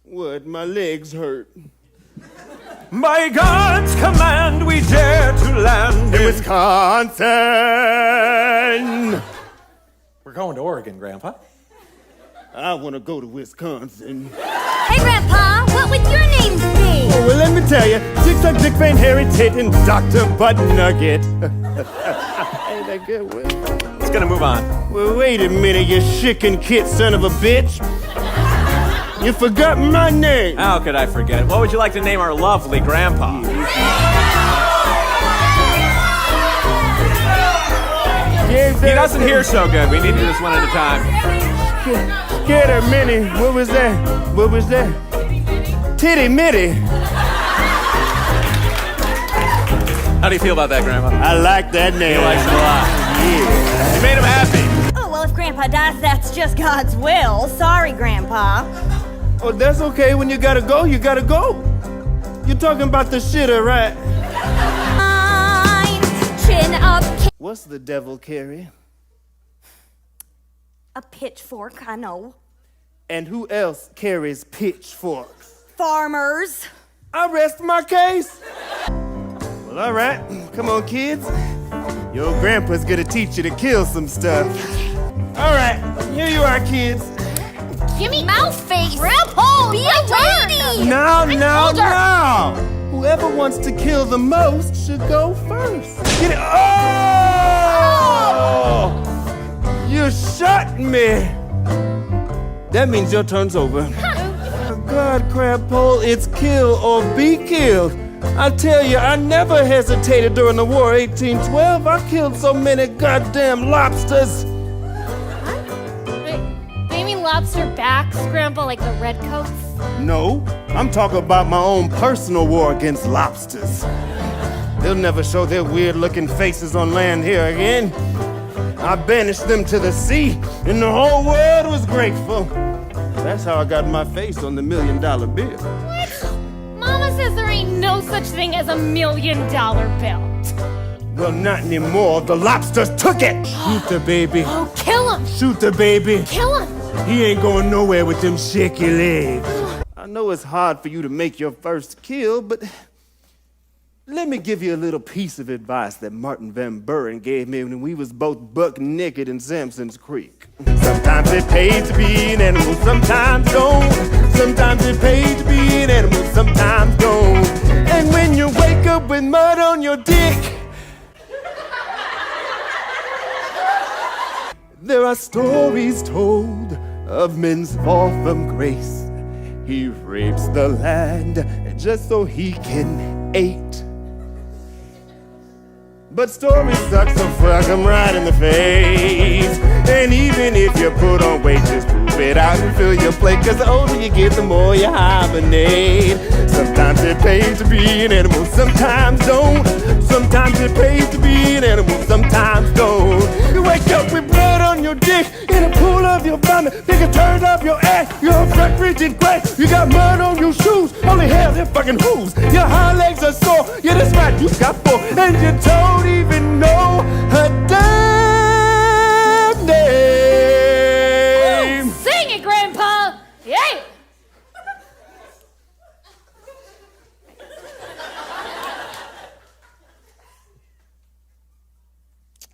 What? My legs hurt. By God's command, we dare to land in Wisconsin. We're going to Oregon, Grandpa. I want to go to Wisconsin. Hey, Grandpa, what would your names be? Oh, well, let me tell you. Dick Duck, Dick Van, Harry Tit, and Dr. Butt Nugget. Ain't that good? Let's gonna move on. Well, wait a minute, you chicken kit son of a bitch. You forgot my name. How could I forget it? What would you like to name our lovely Grandpa? He doesn't hear so good. We need to do this one at a time. Get her, Minnie. What was that? What was that? Tittymitty. How do you feel about that, Grandpa? I like that name. He likes it a lot. Yeah. You made him happy. Oh, well, if Grandpa dies, that's just God's will. Sorry, Grandpa. Oh, that's okay. When you gotta go, you gotta go. You're talking about the shitter, right? Chin up. What's the devil carry? A pitchfork, I know. And who else carries pitchforks? Farmers. I rest my case. Well, all right. Come on, kids. Your grandpa's gonna teach you to kill some stuff. All right, here you are, kids. Gimme mouth face. Grandpa, be a lady. Now. Whoever wants to kill the most should go first. Get it? Oh! You shot me. That means your turn's over. God, Crabpole, it's kill or be killed. I tell you, I never hesitated during the War 1812. I killed so many goddamn lobsters. Do you mean lobster backs, Grandpa, like the redcoats? No, I'm talking about my own personal war against lobsters. They'll never show their weird-looking faces on land here again. I banished them to the sea, and the whole world was grateful. That's how I got my face on the $1 million bill. What? Mama says there ain't no such thing as $1 million bill. Well, not anymore. The lobsters took it. Shoot the baby. Oh, kill him! Shoot the baby. Kill him! He ain't going nowhere with them shaky legs. I know it's hard for you to make your first kill, but let me give you a little piece of advice that Martin Van Buren gave me when we was both buck naked in Sampson's Creek. Sometimes it pays to be an animal, sometimes don't. Sometimes it pays to be an animal, sometimes don't. And when you wake up with mud on your dick, there are stories told of men's fall from grace. He rapes the land just so he can eat. But stories suck, so fuck 'em right in the face. And even if you put on weight, just prove it out and fill your plate. Cause the older you get, the more you hibernate. Sometimes it pays to be an animal, sometimes don't. Sometimes it pays to be an animal, sometimes don't. You wake up with blood on your dick in a pool of your vomit. Think a turn up your ass, you're a front rigid gray. You got mud on your shoes, only hell they're fucking hooves. Your hind legs are sore, yeah that's right, you got 4. And you don't even know her damn name. Oh, sing it, Grandpa! Yay!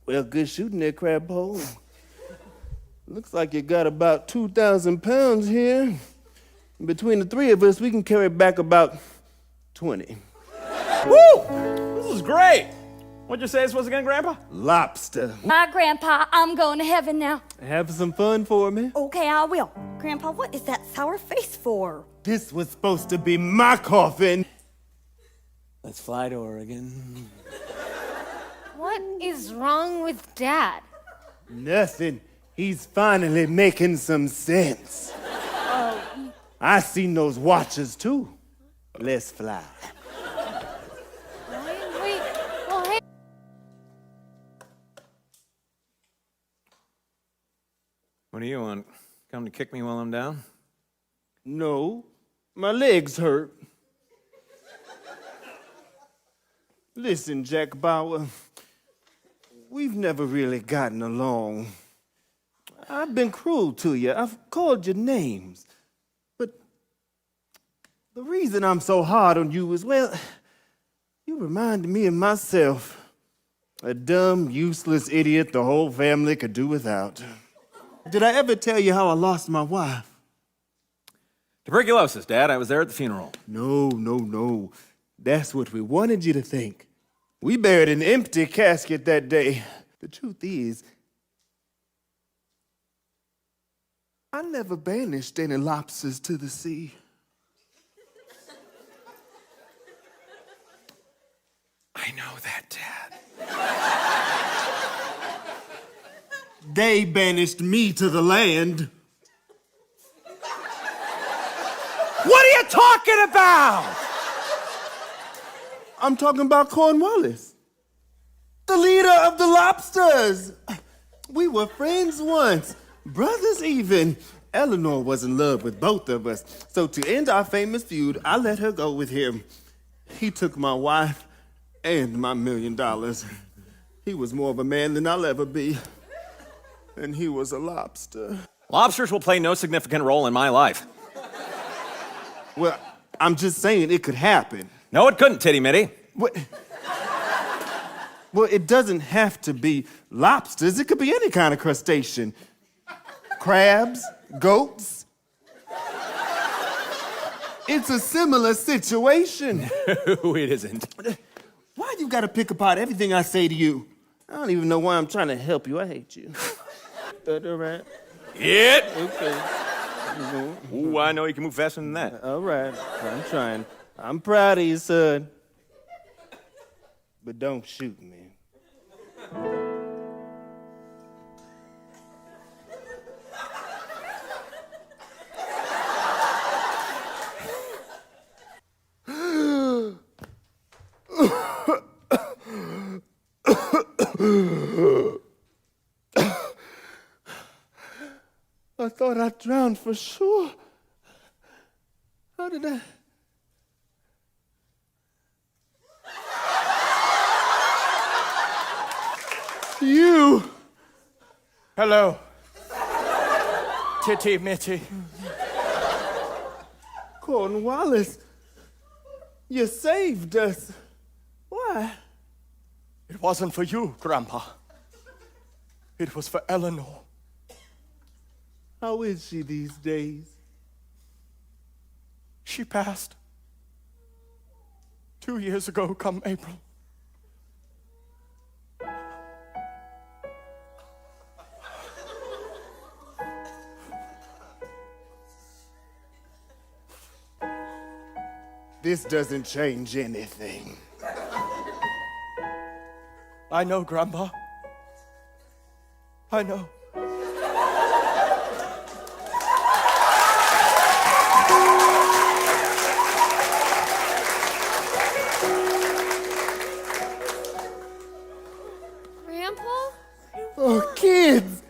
Well, good shooting there, Crabpole. Looks like you got about 2,000 pounds here. Between the three of us, we can carry back about 20. Woo! This is great. What'd you say this was again, Grandpa? Lobster. Grandpa, I'm going to heaven now. Have some fun for me. Okay, I will. Grandpa, what is that sour face for? This was supposed to be my coffin. Let's fly to Oregon. What is wrong with Dad? Nothing. He's finally making some sense. I seen those watches too. Let's fly. Wait, well, hey. What do you want? Come to kick me while I'm down? No, my legs hurt. Listen, Jack Bauer, we've never really gotten along. I've been cruel to you. I've called you names. But The reason I'm so hard on you is, well, you remind me of myself. A dumb, useless idiot the whole family could do without. Did I ever tell you how I lost my wife? Tuberculosis, Dad. I was there at the funeral. No. That's what we wanted you to think. We buried an empty casket that day. The truth is, I never banished any lobsters to the sea. I know that, Dad. They banished me to the land. What are you talking about? I'm talking about Cornwallis, the leader of the lobsters. We were friends once, brothers even. Eleanor was in love with both of us, so to end our famous feud, I let her go with him. He took my wife and my $1 million. He was more of a man than I'll ever be, and he was a lobster. Lobsters will play no significant role in my life. Well, I'm just saying it could happen. No, it couldn't, titty-mitty. What? Well, it doesn't have to be lobsters. It could be any kind of crustacean. Crabs, goats. It's a similar situation. No, it isn't. Why you gotta pick apart everything I say to you? I don't even know why I'm trying to help you. I hate you. That all right? Hit! Okay. Ooh, I know you can move faster than that. All right. I'm trying. I'm proud of you, son. But don't shoot me. I thought I drowned for sure. How did I? You. Hello. Titty-mitty. Cornwallis, you saved us. Why? It wasn't for you, Grandpa. It was for Eleanor. How is she these days? She passed 2 years ago come April. This doesn't change anything. I know, Grandpa. I know. Grandpa? Oh, kids!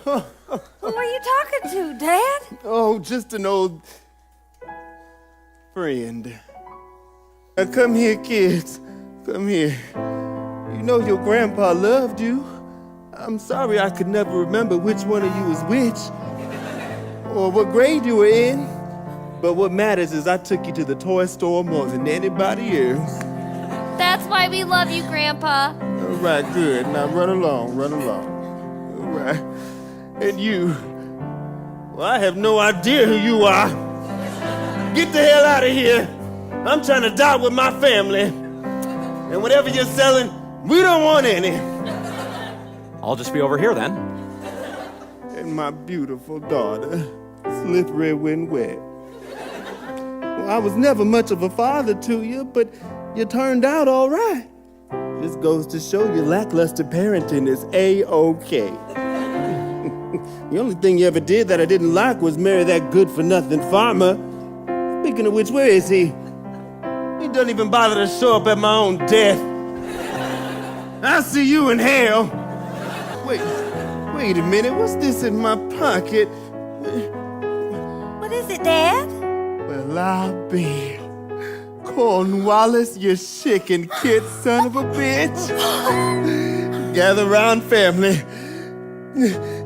Who are you talking to, Dad? Oh, just an old friend. Now come here, kids. Come here. You know your grandpa loved you. I'm sorry I could never remember which one of you was which, or what grade you were in. But what matters is I took you to the toy store more than anybody else. That's why we love you, Grandpa. All right, good. Now run along. All right. And you, well, I have no idea who you are. Get the hell out of here. I'm trying to die with my family. And whatever you're selling, we don't want any. I'll just be over here then. And my beautiful daughter, slippery when wet. Well, I was never much of a father to you, but you turned out all right. This goes to show you lackluster parenting is A-OK. The only thing you ever did that I didn't like was marry that good-for-nothing farmer. Speaking of which, where is he? He doesn't even bother to show up at my own death. I'll see you in hell. Wait a minute. What's this in my pocket? What is it, Dad? Well, I'll be. Cornwallis, you chicken kid son of a bitch. Gather round, family.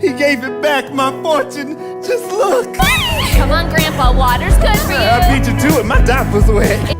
He gave it back, my fortune. Just look. Come on, Grandpa. Water's good for you. I beat you to do it, my diaper's wet.